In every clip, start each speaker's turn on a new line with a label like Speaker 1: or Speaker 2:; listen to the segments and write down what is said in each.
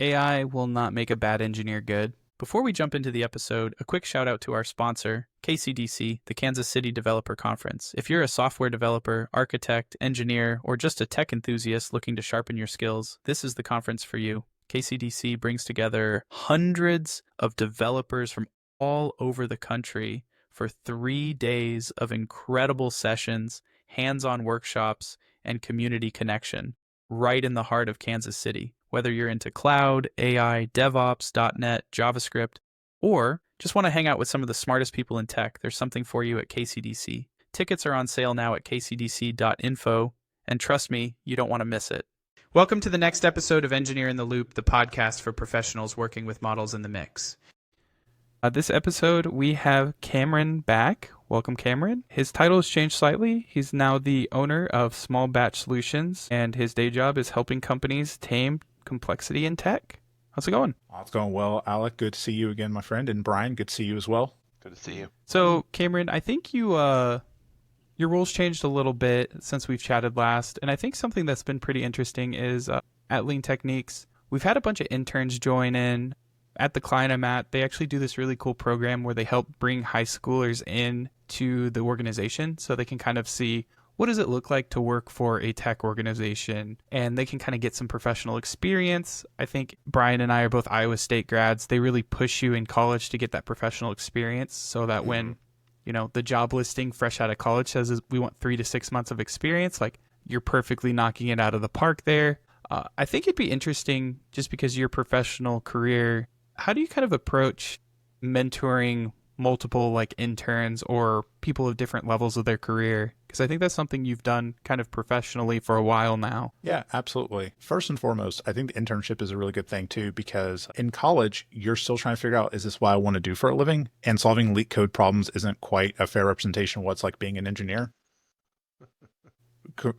Speaker 1: AI will not make a bad engineer good. Before we jump into the episode, a quick shout out to our sponsor, KCDC, the Kansas City Developer Conference. If you're a software developer, architect, engineer, or just a tech enthusiast looking to sharpen your skills, this is the conference for you. KCDC brings together hundreds of developers from all over the country for 3 days of incredible sessions, hands-on workshops, and community connection right in the heart of Kansas City. Whether you're into cloud, AI, DevOps, .NET, JavaScript, or just want to hang out with some of the smartest people in tech, there's something for you at KCDC. Tickets are on sale now at kcdc.info, and trust me, you don't want to miss it. Welcome to the next episode of Engineer in the Loop, the podcast for professionals working with models in the mix. This episode, we have Cameron back. Welcome, Cameron. His title has changed slightly. He's now the owner of Small Batch Solutions, and his day job is helping companies tame complexity in tech. How's it going?
Speaker 2: It's going well, Alec. Good to see you again, my friend. And Brian, good to see you as well.
Speaker 3: Good to see you.
Speaker 1: So, Cameron, I think your role's changed a little bit since we've chatted last, and I think something that's been pretty interesting is at Lean Techniques, we've had a bunch of interns join in. At the client I'm at, they actually do this really cool program where they help bring high schoolers in to the organization so they can kind of see what does it look like to work for a tech organization, and they can kind of get some professional experience. I think Brian and I are both Iowa State grads. They really push you in college to get that professional experience so that when, the job listing fresh out of college says we want 3 to 6 months of experience, like you're perfectly knocking it out of the park there. I think it'd be interesting just because of your professional career. How do you kind of approach mentoring multiple interns or people of different levels of their career? Because I think that's something you've done kind of professionally for a while now.
Speaker 2: Yeah, absolutely. First and foremost, I think the internship is a really good thing too, because in college, you're still trying to figure out, is this what I want to do for a living? And solving leak code problems isn't quite a fair representation of what it's like being an engineer,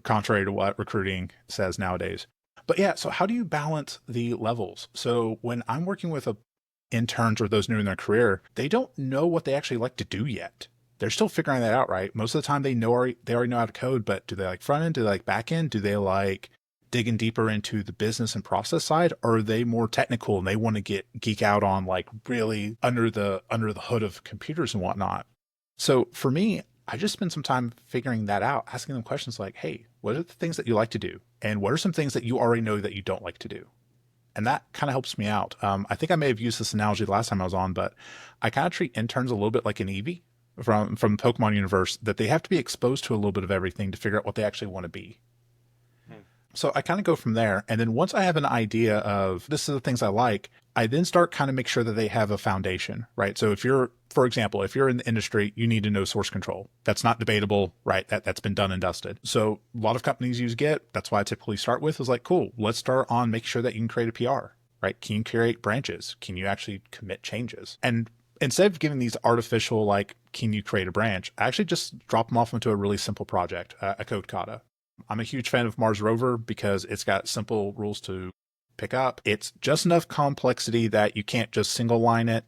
Speaker 2: contrary to what recruiting says nowadays. But yeah, so how do you balance the levels? So when I'm working with interns or those new in their career, they don't know what they actually like to do yet. They're still figuring that out, right? Most of the time they already know how to code, but do they like front end? Do they like back end? Do they like digging deeper into the business and process side? Or are they more technical and they want to geek out on really under the hood of computers and whatnot? So for me, I just spend some time figuring that out, asking them questions like, hey, what are the things that you like to do? And what are some things that you already know that you don't like to do? And that kind of helps me out. I think I may have used this analogy the last time I was on, but I kind of treat interns a little bit like an Eevee from Pokémon universe, that they have to be exposed to a little bit of everything to figure out what they actually want to be. So I kind of go from there. And then once I have an idea of this is the things I like, I then start kind of make sure that they have a foundation, right? So for example, if you're in the industry, you need to know source control. That's not debatable, right? That's been done and dusted. So a lot of companies use Git. That's why I typically start with is cool, let's start on making sure that you can create a PR, right? Can you create branches? Can you actually commit changes? And instead of giving these artificial, can you create a branch? I actually just drop them off into a really simple project, a code kata. I'm a huge fan of Mars Rover because it's got simple rules to pick up. It's just enough complexity that you can't just single line it,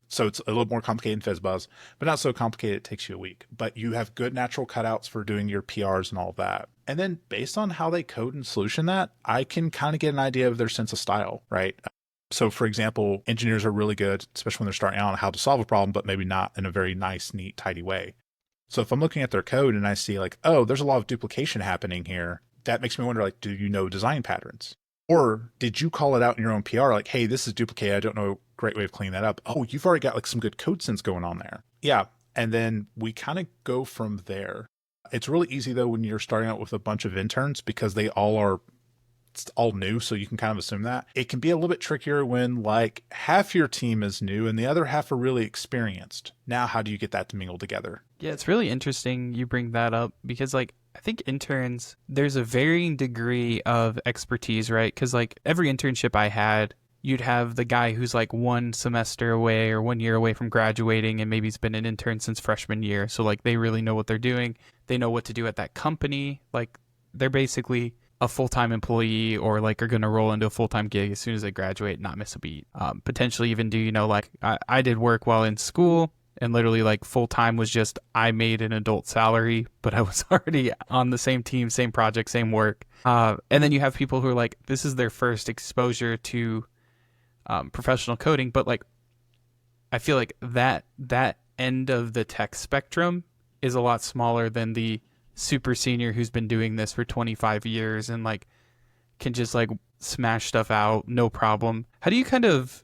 Speaker 2: so it's a little more complicated in FizzBuzz, but not so complicated it takes you a week. But you have good natural cutouts for doing your PRs and all of that. And then based on how they code and solution that, I can kind of get an idea of their sense of style, right? So for example, engineers are really good, especially when they're starting out, on how to solve a problem, but maybe not in a very nice, neat, tidy way. So if I'm looking at their code and I see oh, there's a lot of duplication happening here, that makes me wonder, do you know design patterns? Or did you call it out in your own PR? Hey, this is duplicated. I don't know a great way of cleaning that up. Oh, you've already got some good code sense going on there. Yeah. And then we kind of go from there. It's really easy though, when you're starting out with a bunch of interns, because it's all new. So you can kind of assume that. It can be a little bit trickier when half your team is new and the other half are really experienced. Now, how do you get that to mingle together?
Speaker 1: Yeah, it's really interesting you bring that up because I think interns, there's a varying degree of expertise, right? Because every internship I had, you'd have the guy who's 1 semester away or 1 year away from graduating and maybe he's been an intern since freshman year. So they really know what they're doing. They know what to do at that company. They're basically a full-time employee or are going to roll into a full-time gig as soon as they graduate and not miss a beat. Potentially even do, I did work while in school and literally full-time was just I made an adult salary, but I was already on the same team, same project, same work. And then you have people who are this is their first exposure to professional coding, but like I feel like that end of the tech spectrum is a lot smaller than the super senior who's been doing this for 25 years and like can just like smash stuff out, no problem. How do you kind of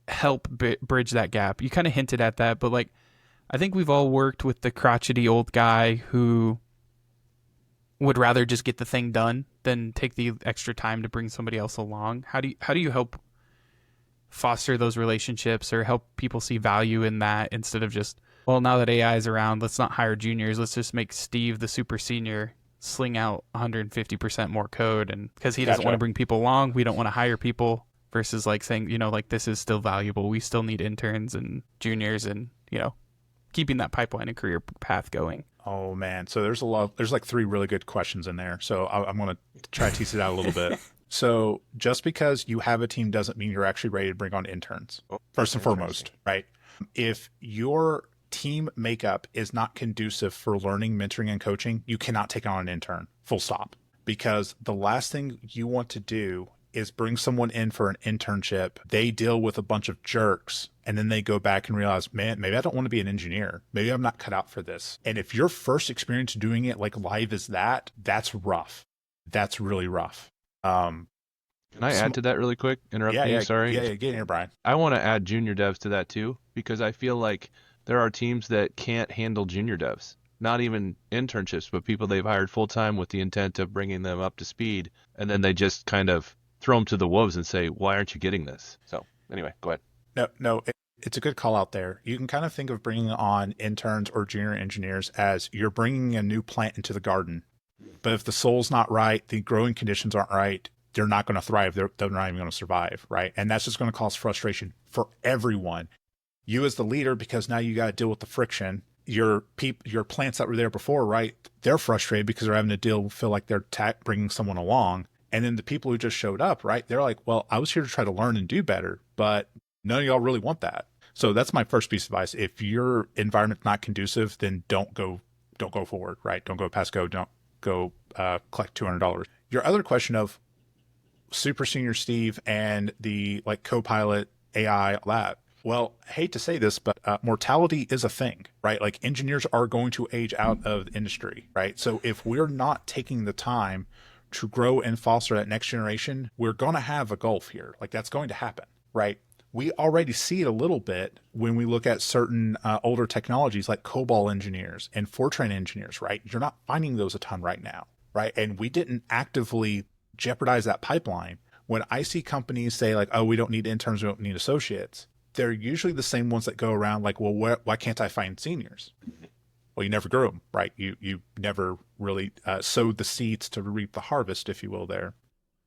Speaker 1: help bridge that gap? You kind of hinted at that, but like I think we've all worked with the crotchety old guy who would rather just get the thing done than take the extra time to bring somebody else along. How do you help foster those relationships or help people see value in that instead of just, well, now that AI is around, let's not hire juniors. Let's just make Steve, the super senior, sling out 150% more code. And because he doesn't want to bring people along, we don't want to hire people, versus like saying, you know, like this is still valuable. We still need interns and juniors and, you know, keeping that pipeline and career path going.
Speaker 2: Oh man. So there's like 3 really good questions in there. So I'm going to try to tease it out a little bit. So just because you have a team doesn't mean you're actually ready to bring on interns, first and foremost, right? If your team makeup is not conducive for learning, mentoring, and coaching, you cannot take on an intern, full stop. Because the last thing you want to do is bring someone in for an internship. They deal with a bunch of jerks and then they go back and realize, man, maybe I don't want to be an engineer. Maybe I'm not cut out for this. And if your first experience doing it like live is that, that's rough. That's really rough.
Speaker 3: Can I add to that really quick? Interrupt me, sorry.
Speaker 2: Yeah, get in here, Brian.
Speaker 3: I want to add junior devs to that too, because I feel like there are teams that can't handle junior devs. Not even internships, but people they've hired full-time with the intent of bringing them up to speed, and then they just kind of throw them to the wolves and say, why aren't you getting this? So anyway, go ahead.
Speaker 2: No, it's a good call out there. You can kind of think of bringing on interns or junior engineers as you're bringing a new plant into the garden. But if the soil's not right, the growing conditions aren't right, they're not going to thrive. They're not even going to survive, right? And that's just going to cause frustration for everyone. You as the leader, because now you got to deal with the friction. Your plants that were there before, right? They're frustrated because they're having to feel like they're bringing someone along. And then the people who just showed up, right? They're like, well, I was here to try to learn and do better, but none of y'all really want that. So that's my first piece of advice. If your environment's not conducive, then don't go forward, right? Don't go past go. Don't go collect $200. Your other question of super senior Steve and the like co-pilot AI lab. Well, I hate to say this, but mortality is a thing, right? Like engineers are going to age out of the industry, right? So if we're not taking the time to grow and foster that next generation, we're going to have a gulf here. Like that's going to happen, right? We already see it a little bit when we look at certain older technologies like COBOL engineers and Fortran engineers, right? You're not finding those a ton right now, right? And we didn't actively jeopardize that pipeline. When I see companies say like, oh, we don't need interns, we don't need associates, they're usually the same ones that go around like, well, why can't I find seniors? Well, you never grew them, right? You never really sowed the seeds to reap the harvest, if you will, there.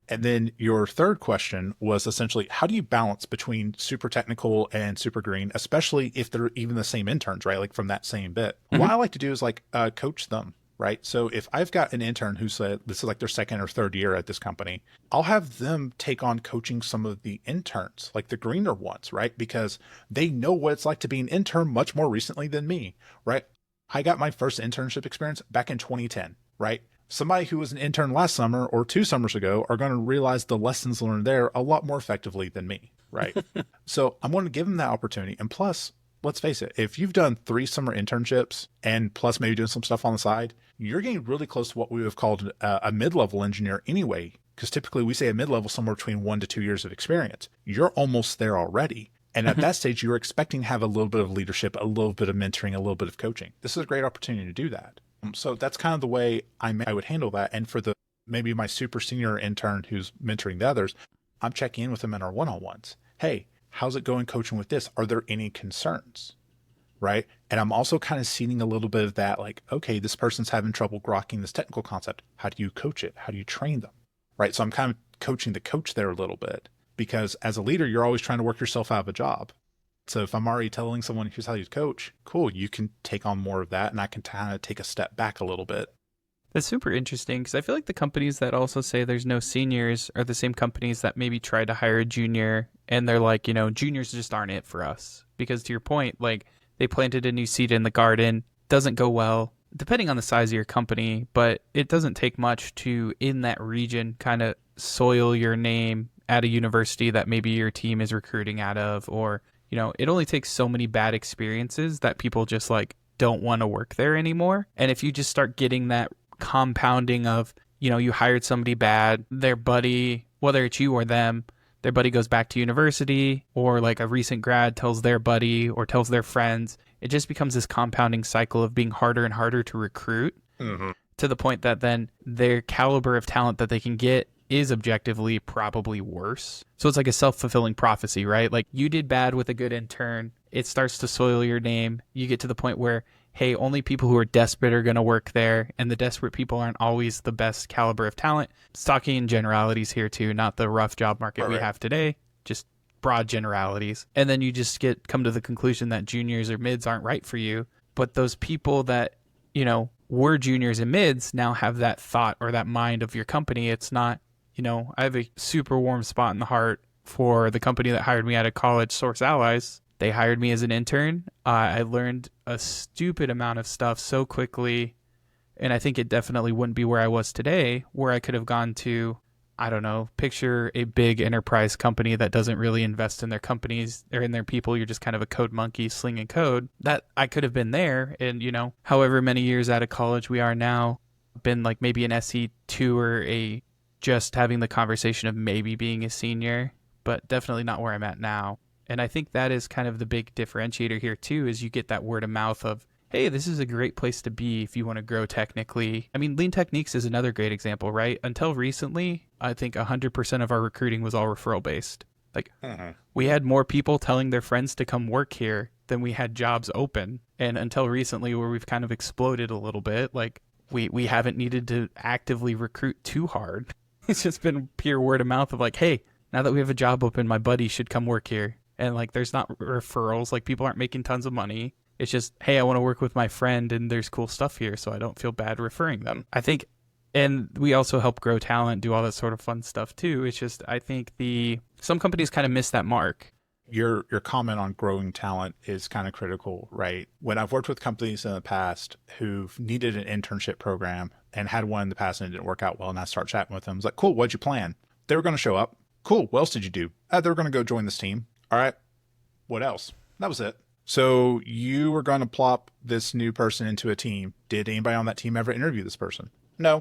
Speaker 2: And then your third question was essentially, how do you balance between super technical and super green, especially if they're even the same interns, right? Like from that same bit. Mm-hmm. What I like to do is like coach them, right? So if I've got an intern who said this is like their second or third year at this company, I'll have them take on coaching some of the interns, like the greener ones, right? Because they know what it's like to be an intern much more recently than me, right? I got my first internship experience back in 2010, right? Somebody who was an intern last summer or 2 summers ago are going to realize the lessons learned there a lot more effectively than me, right? So I'm going to give them that opportunity. And plus, let's face it, if you've done 3 summer internships and plus maybe doing some stuff on the side, you're getting really close to what we would have called a mid-level engineer anyway, because typically we say a mid-level somewhere between 1 to 2 years of experience. You're almost there already. And at that stage, you're expecting to have a little bit of leadership, a little bit of mentoring, a little bit of coaching. This is a great opportunity to do that. So that's kind of the way I would handle that. And for maybe my super senior intern who's mentoring the others, I'm checking in with them in our one-on-ones. Hey, how's it going coaching with this? Are there any concerns? Right. And I'm also kind of seeing a little bit of that, like, okay, this person's having trouble grokking this technical concept. How do you coach it? How do you train them? Right. So I'm kind of coaching the coach there a little bit, because as a leader, you're always trying to work yourself out of a job. So if I'm already telling someone, here's how you coach, cool, you can take on more of that, and I can kind of take a step back a little bit.
Speaker 1: That's super interesting, because I feel like the companies that also say there's no seniors are the same companies that maybe try to hire a junior, and they're like, juniors just aren't it for us. Because to your point, like, they planted a new seed in the garden, doesn't go well, depending on the size of your company, but it doesn't take much to, in that region, kind of soil your name at a university that maybe your team is recruiting out of, or, it only takes so many bad experiences that people just like don't want to work there anymore. And if you just start getting that compounding of, you hired somebody bad, their buddy, whether it's you or them, their buddy goes back to university, or like a recent grad tells their buddy or tells their friends, it just becomes this compounding cycle of being harder and harder to recruit, to the point that then their caliber of talent that they can get is objectively probably worse. So it's like a self-fulfilling prophecy, right? Like, you did bad with a good intern, it starts to soil your name. You get to the point where, hey, only people who are desperate are going to work there, and the desperate people aren't always the best caliber of talent. It's talking in generalities here too, not the rough job market we have today, just broad generalities. And then you just come to the conclusion that juniors or mids aren't right for you. But those people that, were juniors and mids now have that thought or that mind of your company. It's not, I have a super warm spot in the heart for the company that hired me out of college, Source Allies. They hired me as an intern. I learned a stupid amount of stuff so quickly, and I think it definitely wouldn't be where I was today, where I could have gone to, I don't know, picture a big enterprise company that doesn't really invest in their companies or in their people. You're just kind of a code monkey slinging code. That I could have been there, and however many years out of college we are now, been like maybe an SE2 or just having the conversation of maybe being a senior, but definitely not where I'm at now. And I think that is kind of the big differentiator here too, is you get that word of mouth of, hey, this is a great place to be if you want to grow technically. I mean, Lean Techniques is another great example, right? Until recently, I think 100% of our recruiting was all referral based. Like, we had more people telling their friends to come work here than we had jobs open. And until recently, where we've kind of exploded a little bit, like we haven't needed to actively recruit too hard. It's just been pure word of mouth of like, hey, now that we have a job open, my buddy should come work here. And like, there's not referrals, like people aren't making tons of money. It's just, hey, I want to work with my friend and there's cool stuff here, so I don't feel bad referring them. I think, and we also help grow talent, do all that sort of fun stuff too. It's just, I think some companies kind of miss that mark.
Speaker 2: Your comment on growing talent is kind of critical, right? When I've worked with companies in the past who've needed an internship program and had one in the past and it didn't work out well, and I start chatting with them, it's like, cool, what'd you plan? They were going to show up. Cool, what else did you do? They were going to go join this team. All right, what else? That was it. So you were going to plop this new person into a team. Did anybody on that team ever interview this person? No.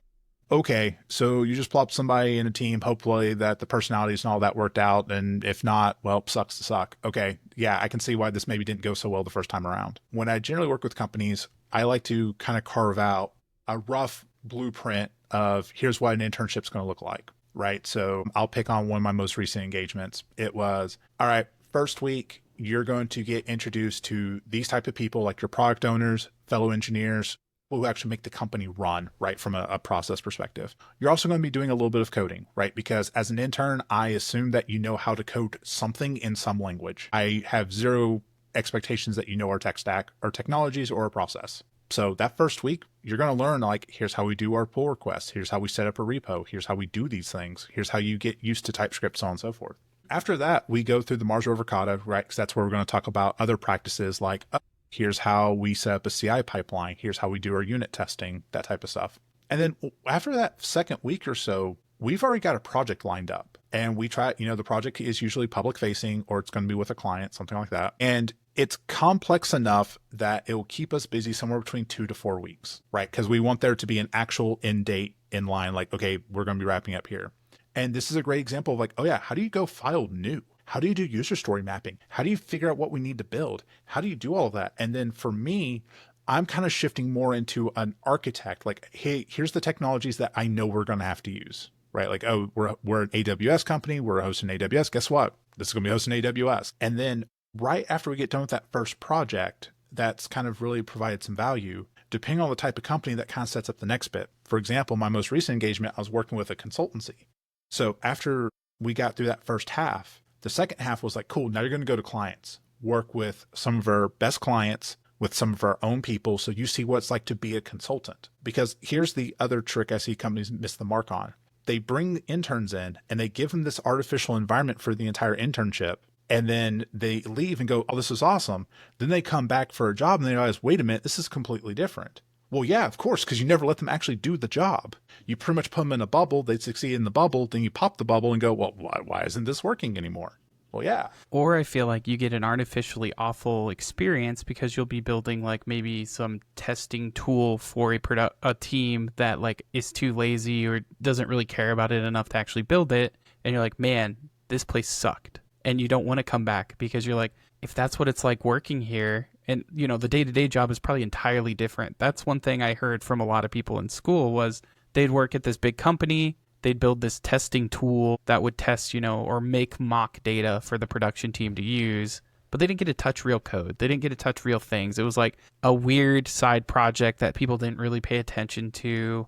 Speaker 2: Okay, so you just plopped somebody in a team, hopefully that the personalities and all that worked out, and if not, well, sucks to suck. Okay, yeah, I can see why this maybe didn't go so well the first time around. When I generally work with companies, I like to kind of carve out a rough blueprint of here's what an internship's going to look like, right? So I'll pick on one of my most recent engagements. It was, all right, first week, you're going to get introduced to these type of people, like your product owners, fellow engineers, who actually make the company run, right, from a process perspective. You're also going to be doing a little bit of coding, right? Because as an intern, I assume that you know how to code something in some language. I have zero expectations that you know our tech stack, our technologies, or our process. So that first week, you're going to learn, like, here's how we do our pull requests. Here's how we set up a repo. Here's how we do these things. Here's how you get used to TypeScript, so on and so forth. After that, we go through the Mars Rover Kata, right? Because that's where we're going to talk about other practices like, here's how we set up a CI pipeline. Here's how we do our unit testing, that type of stuff. And then after that second week or so, we've already got a project lined up. And we try, the project is usually public facing, or it's going to be with a client, something like that. And it's complex enough that it will keep us busy somewhere between 2 to 4 weeks, right? Because we want there to be an actual end date in line, like, okay, we're going to be wrapping up here. And this is a great example of like, oh yeah, how do you go file new? How do you do user story mapping? How do you figure out what we need to build? How do you do all of that? And then for me, I'm kind of shifting more into an architect, like, hey, here's the technologies that I know we're going to have to use, right? Like, oh, we're an AWS company. We're hosting AWS. Guess what? This is going to be hosting AWS. And then right after we get done with that first project, that's kind of really provided some value, depending on the type of company, that kind of sets up the next bit. For example, my most recent engagement, I was working with a consultancy. So after we got through that first half, the second half was like, cool, now you're going to go to clients, work with some of our best clients, with some of our own people, so you see what it's like to be a consultant. Because here's the other trick I see companies miss the mark on. They bring the interns in and they give them this artificial environment for the entire internship, and then they leave and go, oh, this is awesome. Then they come back for a job and they realize, wait a minute, this is completely different. Well, yeah, of course, because you never let them actually do the job. You pretty much put them in a bubble, they succeed in the bubble, then you pop the bubble and go, well, why isn't this working anymore? Well, yeah.
Speaker 1: Or I feel like you get an artificially awful experience because you'll be building like maybe some testing tool for a team that like is too lazy or doesn't really care about it enough to actually build it. And you're like, man, this place sucked. And you don't want to come back because you're like, if that's what it's like working here, and you know, the day-to-day job is probably entirely different. That's one thing I heard from a lot of people in school was they'd work at this big company. They'd build this testing tool that would test, you know, or make mock data for the production team to use, but they didn't get to touch real code. They didn't get to touch real things. It was like a weird side project that people didn't really pay attention to.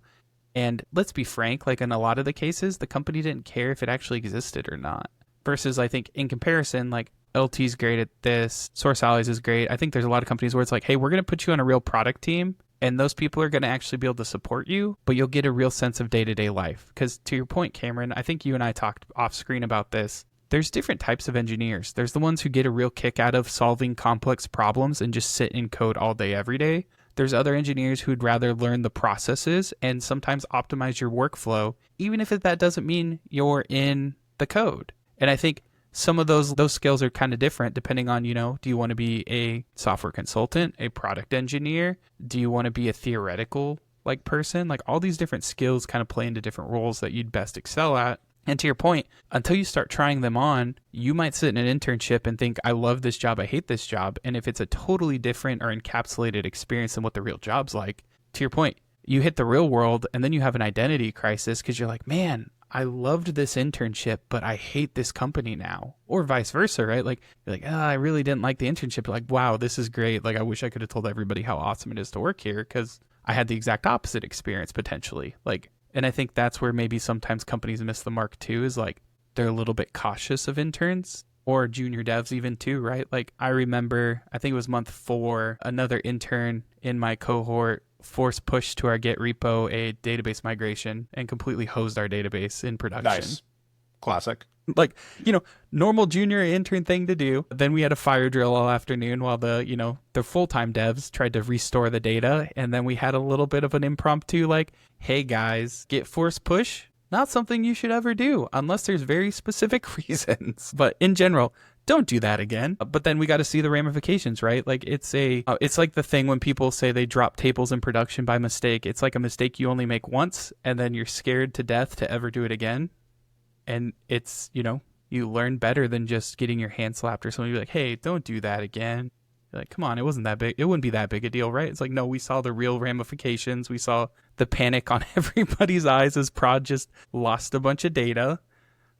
Speaker 1: And let's be frank, like in a lot of the cases, the company didn't care if it actually existed or not. Versus, I think, in comparison, like LT's great at this, Source Allies is great. I think there's a lot of companies where it's like, hey, we're going to put you on a real product team. And those people are going to actually be able to support you, but you'll get a real sense of day-to-day life. Because to your point, Cameron, I think you and I talked off screen about this. There's different types of engineers. There's the ones who get a real kick out of solving complex problems and just sit in code all day, every day. There's other engineers who'd rather learn the processes and sometimes optimize your workflow, even if that doesn't mean you're in the code. And I think some of those skills are kind of different depending on, you know, do you want to be a software consultant, a product engineer? Do you want to be a theoretical like person? Like all these different skills kind of play into different roles that you'd best excel at. And to your point, until you start trying them on, you might sit in an internship and think, I love this job, I hate this job. And if it's a totally different or encapsulated experience than what the real job's like, to your point, you hit the real world and then you have an identity crisis because you're like, man, I loved this internship, but I hate this company now, or vice versa, right? Like, you're like, I really didn't like the internship. Like, wow, this is great. Like, I wish I could have told everybody how awesome it is to work here because I had the exact opposite experience potentially. Like, and I think that's where maybe sometimes companies miss the mark too, is like, they're a little bit cautious of interns or junior devs even too, right? Like, I remember, I think it was month 4, another intern in my cohort force pushed to our Git repo a database migration and completely hosed our database in production.
Speaker 2: Nice. Classic.
Speaker 1: Like, you know, normal junior intern thing to do. Then we had a fire drill all afternoon while the full-time devs tried to restore the data. And then we had a little bit of an impromptu like, hey guys, Git force push, not something you should ever do unless there's very specific reasons. But in general, don't do that again. But then we got to see the ramifications, right? Like it's like the thing when people say they drop tables in production by mistake. It's like a mistake you only make once and then you're scared to death to ever do it again. And it's, you know, you learn better than just getting your hand slapped or something. You're like, hey, don't do that again. You're like, come on, it wasn't that big. It wouldn't be that big a deal, right? It's like, no, we saw the real ramifications. We saw the panic on everybody's eyes as prod just lost a bunch of data.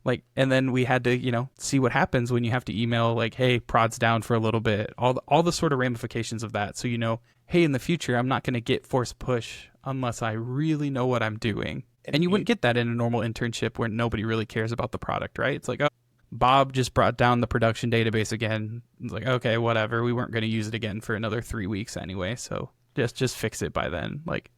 Speaker 1: Like, and then we had to, you know, see what happens when you have to email like, hey, prod's down for a little bit, all the sort of ramifications of that. So, you know, hey, in the future, I'm not going to get force push unless I really know what I'm doing. And you wouldn't get that in a normal internship where nobody really cares about the product, right? It's like, oh, Bob just brought down the production database again. It's like, okay, whatever. We weren't going to use it again for another 3 weeks anyway. So just fix it by then. Like,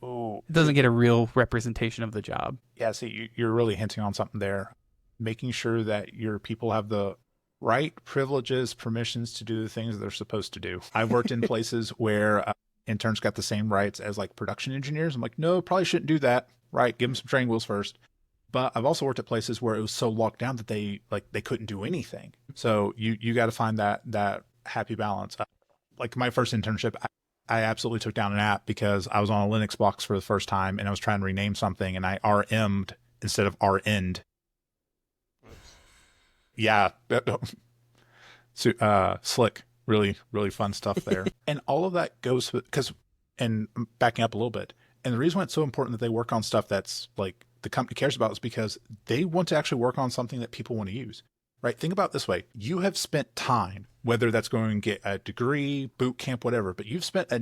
Speaker 2: oh,
Speaker 1: it doesn't get a real representation of the job.
Speaker 2: Yeah, see, you're really hinting on something there. Making sure that your people have the right privileges, permissions to do the things that they're supposed to do. I've worked in places where interns got the same rights as like production engineers. I'm like, no, probably shouldn't do that. Right. Give them some training wheels first. But I've also worked at places where it was so locked down that they couldn't do anything. So you got to find that happy balance. Like my first internship, I absolutely took down an app because I was on a Linux box for the first time and I was trying to rename something and I RM'd instead of RN'd. Yeah. So, slick, really, really fun stuff there. And all of that goes because, and backing up a little bit, and the reason why it's so important that they work on stuff that's like the company cares about is because they want to actually work on something that people want to use, right? Think about it this way. You have spent time, whether that's going to get a degree, boot camp, whatever, but you've spent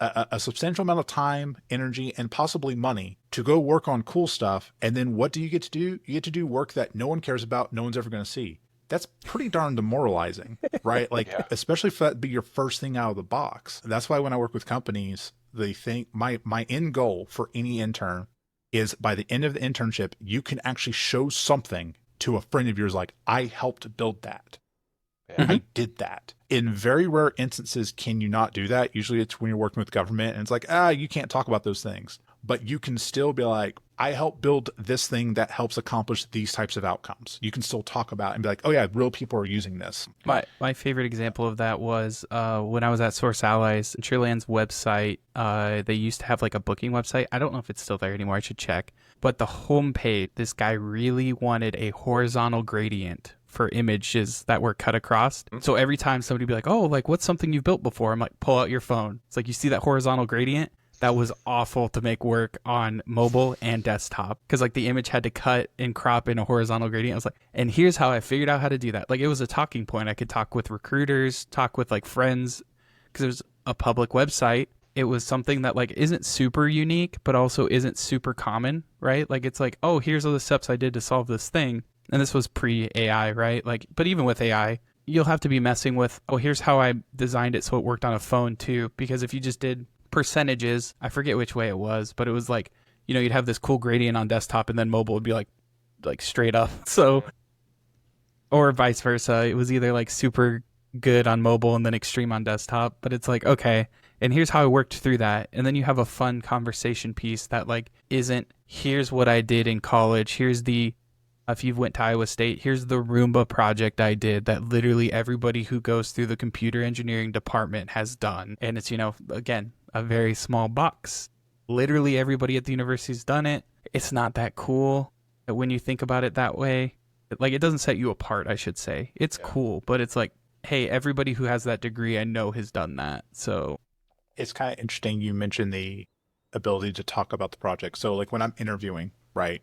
Speaker 2: a substantial amount of time, energy, and possibly money to go work on cool stuff. And then what do you get to do? You get to do work that no one cares about, no one's ever going to see. That's pretty darn demoralizing, right? Like, yeah. Especially if that be your first thing out of the box. That's why when I work with companies, they think my end goal for any intern is by the end of the internship, you can actually show something to a friend of yours like, I helped build that. I did that. In very rare instances, can you not do that? Usually it's when you're working with government and it's like, you can't talk about those things. But you can still be like, I help build this thing that helps accomplish these types of outcomes. You can still talk about it and be like, oh yeah, real people are using this.
Speaker 1: My favorite example of that was when I was at Source Allies, Cheerland's website. They used to have like a booking website. I don't know if it's still there anymore. I should check. But the homepage, this guy really wanted a horizontal gradient for images that were cut across. So every time somebody would be like, oh, like what's something you've built before? I'm like, pull out your phone. It's like, you see that horizontal gradient? That was awful to make work on mobile and desktop because like the image had to cut and crop in a horizontal gradient. I was like, and here's how I figured out how to do that. Like it was a talking point. I could talk with recruiters, talk with like friends because it was a public website. It was something that like isn't super unique, but also isn't super common, right? Like it's like, oh, here's all the steps I did to solve this thing. And this was pre-AI, right? Like, but even with AI, you'll have to be messing with, oh, here's how I designed it so it worked on a phone too. Because if you just did percentages, I forget which way it was, but it was like, you know, you'd have this cool gradient on desktop and then mobile would be like straight up. So, or vice versa. It was either like super good on mobile and then extreme on desktop, but it's like, okay, and here's how I worked through that. And then you have a fun conversation piece that like isn't, here's what I did in college. Here's the, if you've went to Iowa State, here's the Roomba project I did that literally everybody who goes through the computer engineering department has done. And it's, you know, again, a very small box. Literally everybody at the university's done it. It's not that cool when you think about it that way. Like it doesn't set you apart, I should say. It's cool, but it's like, hey, everybody who has that degree I know has done that. So
Speaker 2: it's kind of interesting you mentioned the ability to talk about the project. So like when I'm interviewing, right,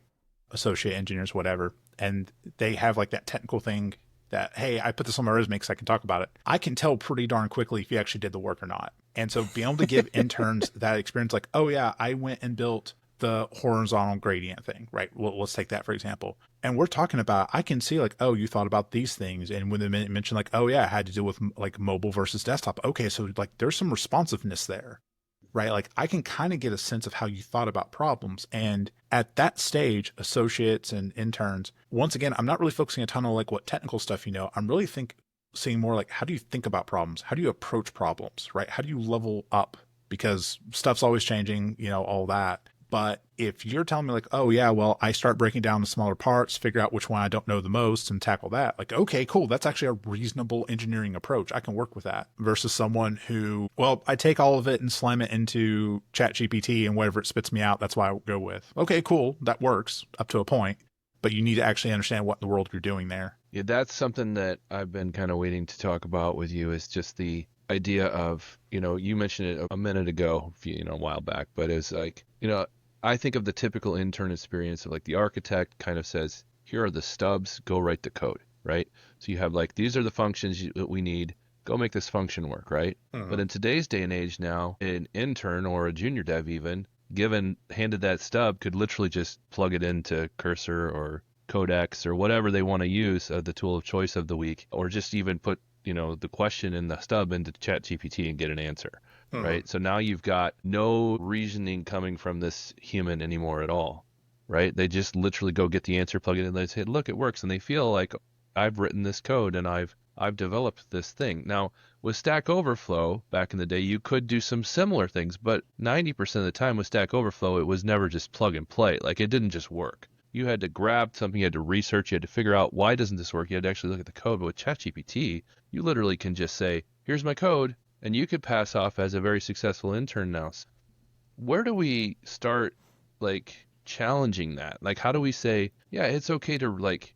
Speaker 2: associate engineers, whatever, and they have like that technical thing that, hey, I put this on my resume because I can talk about it. I can tell pretty darn quickly if you actually did the work or not. And so being able to give interns that experience, like, oh yeah, I went and built the horizontal gradient thing, right? Well, let's take that for example. And we're talking about, I can see like, oh, you thought about these things. And when they mention like, oh yeah, I had to deal with like mobile versus desktop. Okay, so like there's some responsiveness there, right? Like I can kind of get a sense of how you thought about problems. And at that stage, associates and interns, once again, I'm not really focusing a ton on like what technical stuff you know. I'm really seeing more like, how do you think about problems? How do you approach problems, right? How do you level up? Because stuff's always changing, you know, all that. But if you're telling me like, oh yeah, well, I start breaking down the smaller parts, figure out which one I don't know the most and tackle that. Like, okay, cool. That's actually a reasonable engineering approach. I can work with that versus someone who, well, I take all of it and slam it into ChatGPT and whatever it spits me out, that's why I go with. Okay, cool. That works up to a point, but you need to actually understand what in the world you're doing there.
Speaker 3: Yeah, that's something that I've been kind of waiting to talk about with you is just the idea of, you know, you mentioned it a minute ago, you know, a while back, but it's like, you know, I think of the typical intern experience of like the architect kind of says, here are the stubs, go write the code, right? So you have like, these are the functions that we need, go make this function work, right? But in today's day and age now, an intern or a junior dev even, handed that stub, could literally just plug it into Cursor or Codex or whatever they want to use, the tool of choice of the week, or just even put, you know, the question in the stub into ChatGPT and get an answer. Right. So now you've got no reasoning coming from this human anymore at all. Right. They just literally go get the answer, plug it in, they say, look, it works. And they feel like I've written this code and I've developed this thing. Now with Stack Overflow back in the day, you could do some similar things, but 90% of the time with Stack Overflow, it was never just plug and play. Like it didn't just work. You had to grab something, you had to research, you had to figure out why doesn't this work? You had to actually look at the code. But with ChatGPT, you literally can just say, here's my code. And you could pass off as a very successful intern now. Where do we start, like, challenging that? Like, how do we say, yeah, it's okay to, like,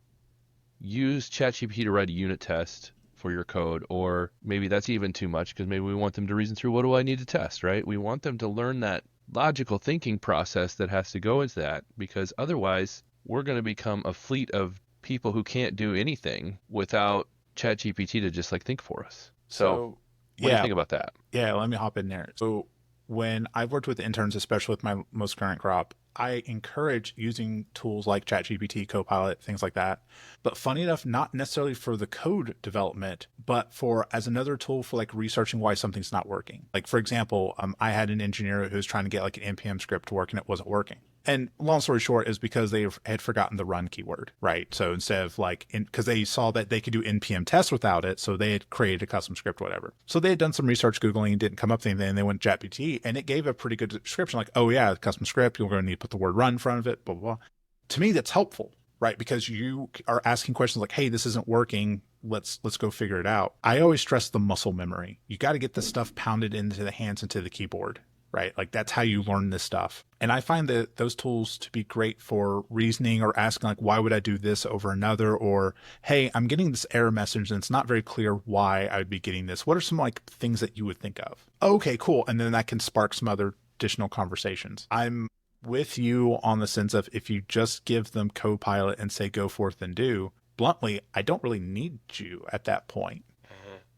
Speaker 3: use ChatGPT to write a unit test for your code, or maybe that's even too much because maybe we want them to reason through what do I need to test, right? We want them to learn that logical thinking process that has to go into that, because otherwise we're going to become a fleet of people who can't do anything without ChatGPT to just, like, think for us. So what do you think about that?
Speaker 2: Yeah, let me hop in there. So when I've worked with interns, especially with my most current crop, I encourage using tools like ChatGPT, Copilot, things like that. But funny enough, not necessarily for the code development, but for as another tool for like researching why something's not working. Like for example, I had an engineer who was trying to get like an NPM script to work and it wasn't working. And long story short is because they had forgotten the run keyword, right? So instead of like, because they saw that they could do NPM tests without it, so they had created a custom script, whatever. So they had done some research Googling and didn't come up with anything, and they went to ChatGPT, and it gave a pretty good description, like, oh yeah, custom script, you're going to need to put the word run in front of it, blah, blah, blah. To me, that's helpful, right? Because you are asking questions like, hey, this isn't working. Let's go figure it out. I always stress the muscle memory. You got to get this stuff pounded into the hands, into the keyboard, right? Like that's how you learn this stuff. And I find that those tools to be great for reasoning or asking like, why would I do this over another? Or, hey, I'm getting this error message and it's not very clear why I would be getting this. What are some like things that you would think of? Okay, cool. And then that can spark some other additional conversations. I'm with you on the sense of if you just give them Copilot and say, go forth and do, bluntly, I don't really need you at that point,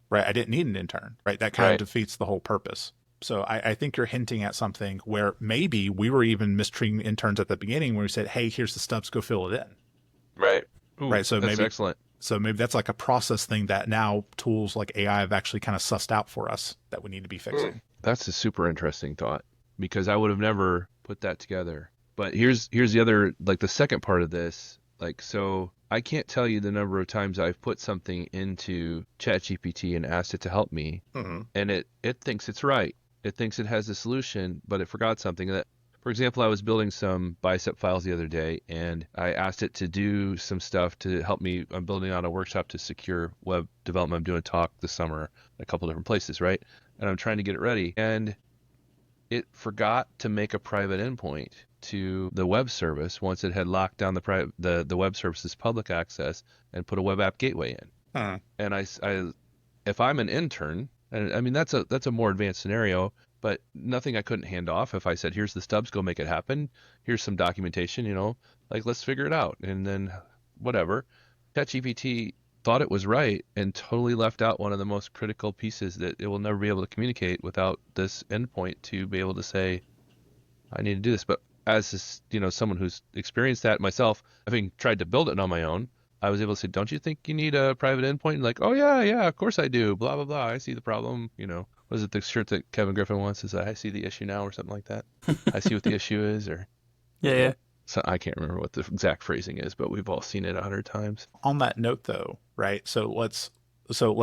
Speaker 2: right? I didn't need an intern, right? That kind of defeats the whole purpose. So I think you're hinting at something where maybe we were even mistreating interns at the beginning where we said, hey, here's the stubs, go fill it in.
Speaker 3: Right. Ooh,
Speaker 2: right. So
Speaker 3: that's
Speaker 2: maybe
Speaker 3: excellent.
Speaker 2: So maybe that's like a process thing that now tools like AI have actually kind of sussed out for us that we need to be fixing.
Speaker 3: That's a super interesting thought because I would have never put that together. But here's the other, like the second part of this. Like, so I can't tell you the number of times I've put something into ChatGPT and asked it to help me, and it thinks it's right. It thinks it has a solution, but it forgot something. That, for example, I was building some bicep files the other day, and I asked it to do some stuff to help me. I'm building out a workshop to secure web development. I'm doing a talk this summer at a couple different places, right? And I'm trying to get it ready, and it forgot to make a private endpoint to the web service once it had locked down the web service's public access and put a web app gateway in. And I, if I'm an intern, and I mean that's a more advanced scenario, but nothing I couldn't hand off. If I said, here's the stubs, go make it happen. Here's some documentation, like let's figure it out. And then whatever. ChatGPT thought it was right and totally left out one of the most critical pieces that it will never be able to communicate without this endpoint to be able to say, I need to do this. But as this, someone who's experienced that myself, having tried to build it on my own, I was able to say, don't you think you need a private endpoint? And like, oh yeah, of course I do. Blah, blah, blah. I see the problem. Was it the shirt that Kevin Griffin wants? Is I see the issue now or something like that. I see what the issue is, or
Speaker 1: yeah.
Speaker 3: So I can't remember what the exact phrasing is, but we've all seen it 100 times.
Speaker 2: On that note, though, right? So let's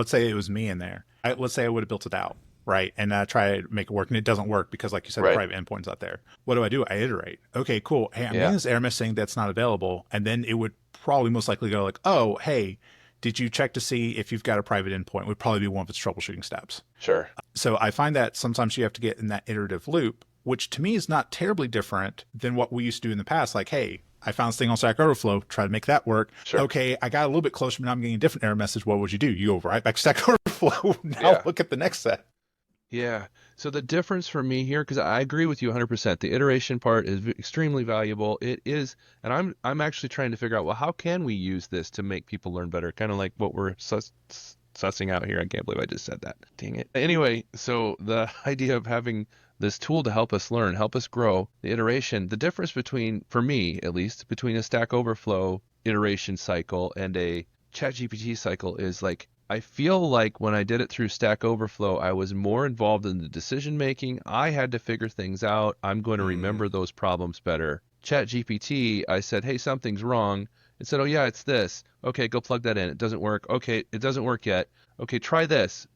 Speaker 2: say it was me in there. Let's say I would have built it out, right? And I try to make it work, and it doesn't work because, like you said, the private endpoint's out there. What do? I iterate. Okay, cool. Hey, I'm getting this error message saying that's not available, and then it would probably most likely go like, oh, hey, did you check to see if you've got a private endpoint? Would probably be one of its troubleshooting steps.
Speaker 3: Sure. So
Speaker 2: I find that sometimes you have to get in that iterative loop, which to me is not terribly different than what we used to do in the past. Like, hey, I found this thing on Stack Overflow, try to make that work.
Speaker 3: Sure.
Speaker 2: Okay, I got a little bit closer, but now I'm getting a different error message. What would you do? You go right back to Stack Overflow. Now look at the next set.
Speaker 3: Yeah. So the difference for me here, because I agree with you 100%, the iteration part is extremely valuable. It is, and I'm actually trying to figure out, well, how can we use this to make people learn better? Kind of like what we're sussing out here. I can't believe I just said that. Dang it. Anyway, so the idea of having this tool to help us learn, help us grow, the iteration, the difference between, for me at least, between a Stack Overflow iteration cycle and a ChatGPT cycle is like, I feel like when I did it through Stack Overflow, I was more involved in the decision making. I had to figure things out. I'm going to remember those problems better. ChatGPT, I said, hey, something's wrong. It said, oh yeah, it's this. Okay, go plug that in. It doesn't work. Okay, it doesn't work yet. Okay, try this.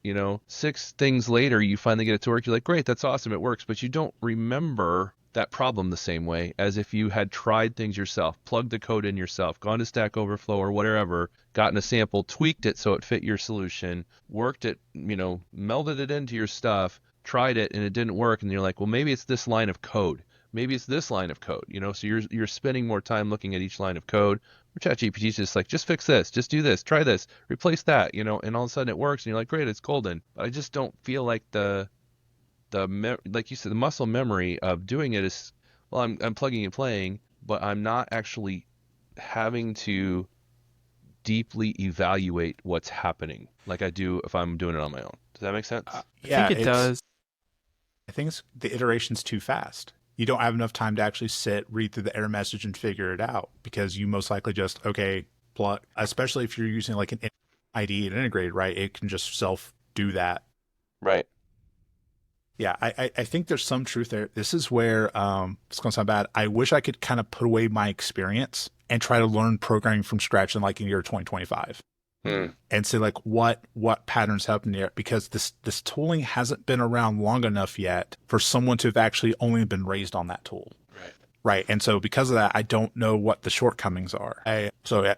Speaker 3: 6 things later, you finally get it to work. You're like, great, that's awesome. It works. But you don't remember that problem the same way as if you had tried things yourself, plugged the code in yourself, gone to Stack Overflow or whatever, gotten a sample, tweaked it so it fit your solution, worked it, melded it into your stuff, tried it, and it didn't work. And you're like, well, maybe it's this line of code. Maybe it's this line of code, so you're spending more time looking at each line of code. ChatGPT is just like, just fix this, just do this, try this, replace that, and all of a sudden it works, and you're like, great, it's golden. But I just don't feel like like you said, the muscle memory of doing it is, well, I'm plugging and playing, but I'm not actually having to deeply evaluate what's happening like I do if I'm doing it on my own. Does that make sense?
Speaker 1: I think it does.
Speaker 2: I think the iteration's too fast. You don't have enough time to actually sit, read through the error message and figure it out because you most likely just, plug, especially if you're using like an IDE and integrated, right? It can just self do that.
Speaker 3: Right.
Speaker 2: Yeah, I think there's some truth there. This is where it's going to sound bad. I wish I could kind of put away my experience and try to learn programming from scratch in like in year 2025 and say like what patterns happen there, because this tooling hasn't been around long enough yet for someone to have actually only been raised on that tool. Right. And so because of that, I don't know what the shortcomings are. That's kind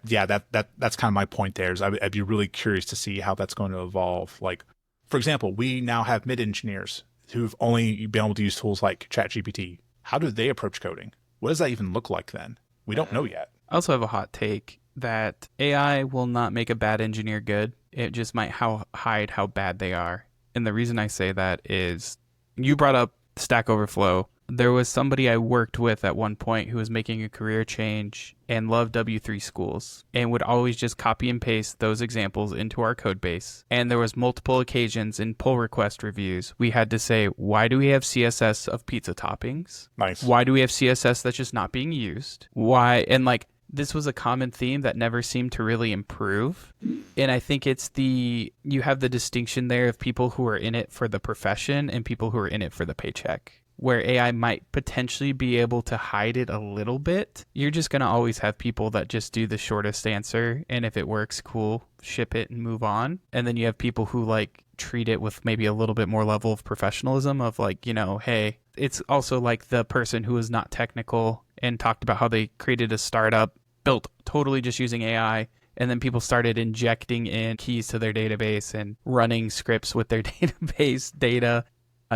Speaker 2: of my point there is I'd be really curious to see how that's going to evolve. Like, for example, we now have mid engineers who've only been able to use tools like ChatGPT. How do they approach coding? What does that even look like then? We don't know yet.
Speaker 1: I also have a hot take that AI will not make a bad engineer good. It just might hide how bad they are. And the reason I say that is you brought up Stack Overflow. There was somebody I worked with at one point who was making a career change and loved W3 schools and would always just copy and paste those examples into our code base. And there was multiple occasions in pull request reviews we had to say, why do we have CSS of pizza toppings?
Speaker 2: Nice.
Speaker 1: Why do we have CSS that's just not being used? Why? And like, this was a common theme that never seemed to really improve. And I think you have the distinction there of people who are in it for the profession and people who are in it for the paycheck. Where AI might potentially be able to hide it a little bit, you're just going to always have people that just do the shortest answer. And if it works, cool, ship it and move on. And then you have people who like treat it with maybe a little bit more level of professionalism of like, hey, it's also like the person who is not technical and talked about how they created a startup built totally just using AI. And then people started injecting in keys to their database and running scripts with their database data.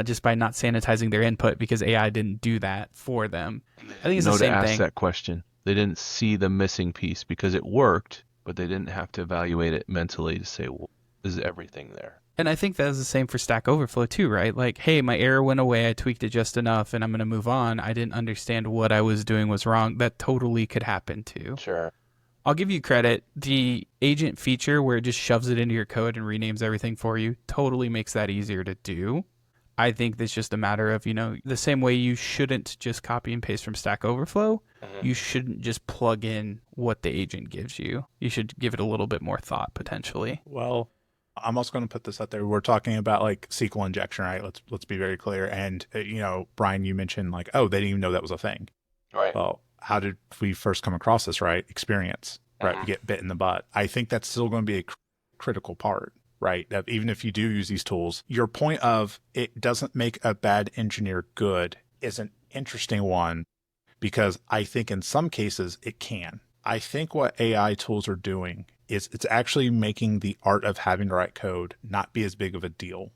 Speaker 1: Just by not sanitizing their input because AI didn't do that for them. I think it's the same thing.
Speaker 3: To ask that question. They didn't see the missing piece because it worked, but they didn't have to evaluate it mentally to say, well, is everything there?
Speaker 1: And I think that is the same for Stack Overflow too, right? Like, hey, my error went away. I tweaked it just enough and I'm going to move on. I didn't understand what I was doing was wrong. That totally could happen too.
Speaker 3: Sure.
Speaker 1: I'll give you credit. The agent feature where it just shoves it into your code and renames everything for you totally makes that easier to do. I think that's just a matter of, the same way you shouldn't just copy and paste from Stack Overflow, you shouldn't just plug in what the agent gives you. You should give it a little bit more thought, potentially.
Speaker 2: Well, I'm also going to put this out there. We're talking about like SQL injection, right? Let's be very clear. And, Brian, you mentioned like, oh, they didn't even know that was a thing.
Speaker 3: Right.
Speaker 2: Well, how did we first come across this, right? Experience, right? You get bit in the butt. I think that's still going to be a critical part. Right. That even if you do use these tools, your point of it doesn't make a bad engineer good is an interesting one because I think in some cases it can. I think what AI tools are doing is it's actually making the art of having to write code not be as big of a deal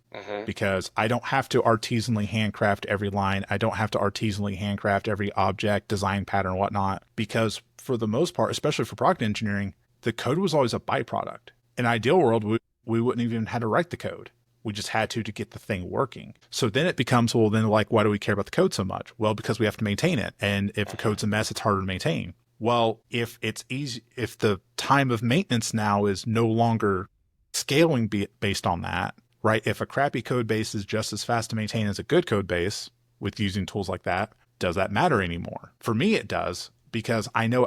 Speaker 2: because I don't have to artisanally handcraft every line. I don't have to artisanally handcraft every object, design pattern, whatnot, because for the most part, especially for product engineering, the code was always a byproduct. In an ideal world, we wouldn't even had to write the code. We just had to get the thing working. So then it becomes, well, then like, why do we care about the code so much? Well, because we have to maintain it. And if the code's a mess, it's harder to maintain. Well, if it's easy, if the time of maintenance now is no longer scaling based on that, right? If a crappy code base is just as fast to maintain as a good code base with using tools like that, does that matter anymore? For me, it does. Because I know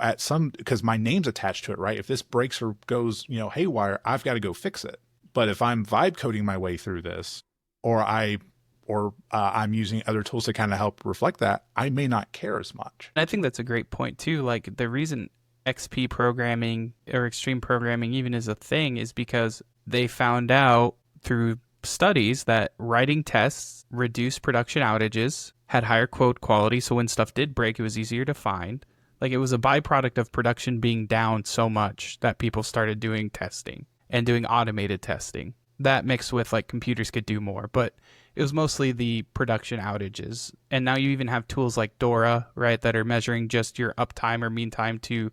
Speaker 2: because my name's attached to it, right? If this breaks or goes, haywire, I've got to go fix it. But if I'm vibe coding my way through this, or I'm using other tools to kind of help reflect that, I may not care as much.
Speaker 1: And I think that's a great point too. Like the reason XP programming or extreme programming even is a thing is because they found out through studies that writing tests reduced production outages, had higher code quality. So when stuff did break, it was easier to find. Like it was a byproduct of production being down so much that people started doing testing and doing automated testing. That mixed with like computers could do more, but it was mostly the production outages. And now you even have tools like Dora, right, that are measuring just your uptime or mean time to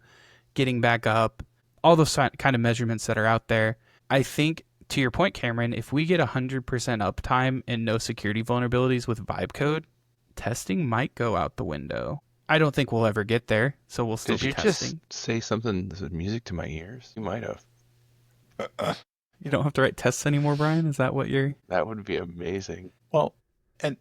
Speaker 1: getting back up. All those kind of measurements that are out there. I think to your point, Cameron, if we get 100% uptime and no security vulnerabilities with vibe code, testing might go out the window. I don't think we'll ever get there, so we'll still be testing.
Speaker 3: Did you just say something that's music to my ears? You might have.
Speaker 1: You don't have to write tests anymore, Brian? Is that what you're...
Speaker 3: That would be amazing.
Speaker 2: Well, and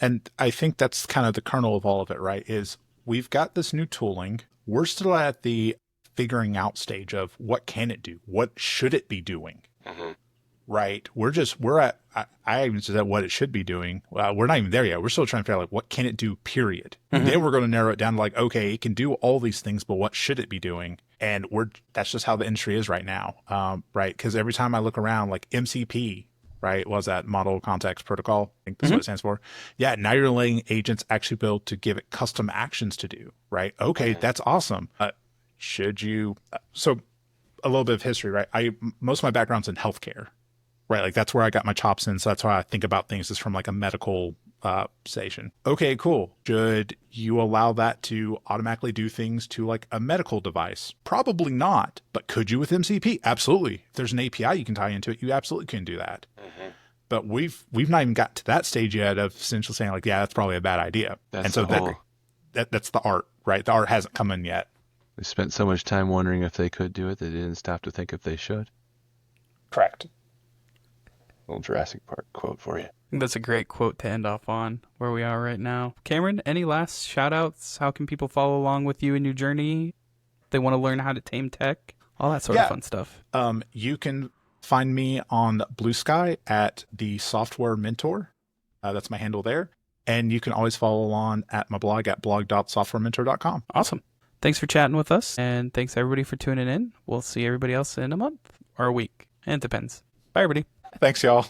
Speaker 2: and I think that's kind of the kernel of all of it, right? Is we've got this new tooling. We're still at the figuring out stage of what can it do? What should it be doing? right? We're at, I even said what it should be doing. We're not even there yet. We're still trying to figure out like, what can it do, period. Then we're going to narrow it down to like, okay, it can do all these things, but what should it be doing? And that's just how the industry is right now. Right. Cause every time I look around, like MCP, right? Was that Model Context Protocol? I think that's what it stands for. Yeah. Now you're letting agents actually be able to give it custom actions to do, right? Okay. That's awesome. Should you, so a little bit of history, right? Most of my background's in healthcare, right? Like that's where I got my chops in. So that's why I think about things is from like a medical station. Okay, cool. Should you allow that to automatically do things to like a medical device? Probably not, but could you with MCP? Absolutely. If there's an API you can tie into it, you absolutely can do that. But we've not even got to that stage yet of essentially saying like, yeah, that's probably a bad idea.
Speaker 3: That's
Speaker 2: and so that's the art, right? The art hasn't come in yet.
Speaker 3: They spent so much time wondering if they could do it, they didn't stop to think if they should.
Speaker 2: Correct.
Speaker 3: Little Jurassic Park quote for you.
Speaker 1: I think that's a great quote to end off on where we are right now. Cameron, any last shout outs? How can people follow along with you in your journey? If they want to learn how to tame tech, all that sort of fun stuff.
Speaker 2: You can find me on BlueSky at the Software Mentor. That's my handle there. And you can always follow along at my blog at blog.softwarementor.com.
Speaker 1: Awesome. Thanks for chatting with us. And thanks everybody for tuning in. We'll see everybody else in a month or a week. And it depends. Bye, everybody.
Speaker 2: Thanks, y'all.